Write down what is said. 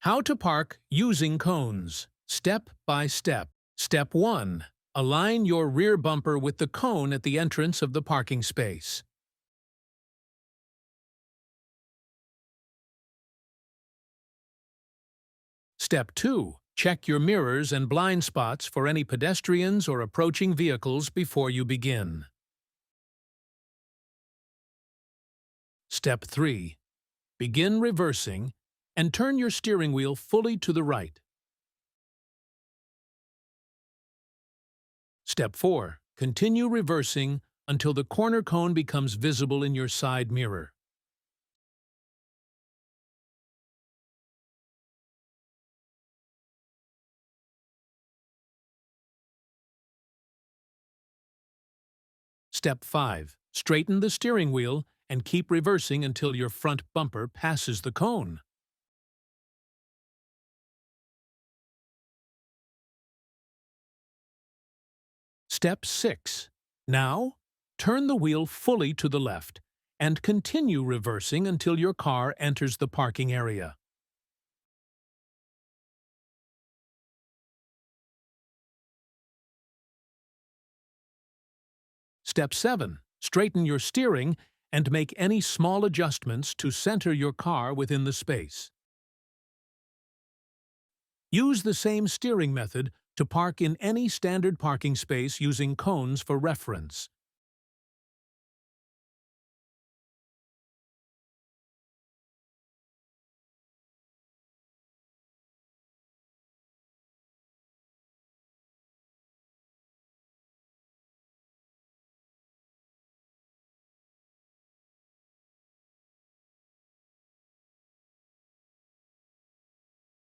How to park using cones, step by step. Step 1. Align your rear bumper with the cone at the entrance of the parking space. Step 2. Check your mirrors and blind spots for any pedestrians or approaching vehicles before you begin. Step 3. Begin reversing and turn your steering wheel fully to the right. Step 4. Continue reversing until the corner cone becomes visible in your side mirror. Step 5. Straighten the steering wheel and keep reversing until your front bumper passes the cone. Step 6. Now, turn the wheel fully to the left and continue reversing until your car enters the parking area. Step 7. Straighten your steering and make any small adjustments to center your car within the space. Use the same steering method to park in any standard parking space using cones for reference.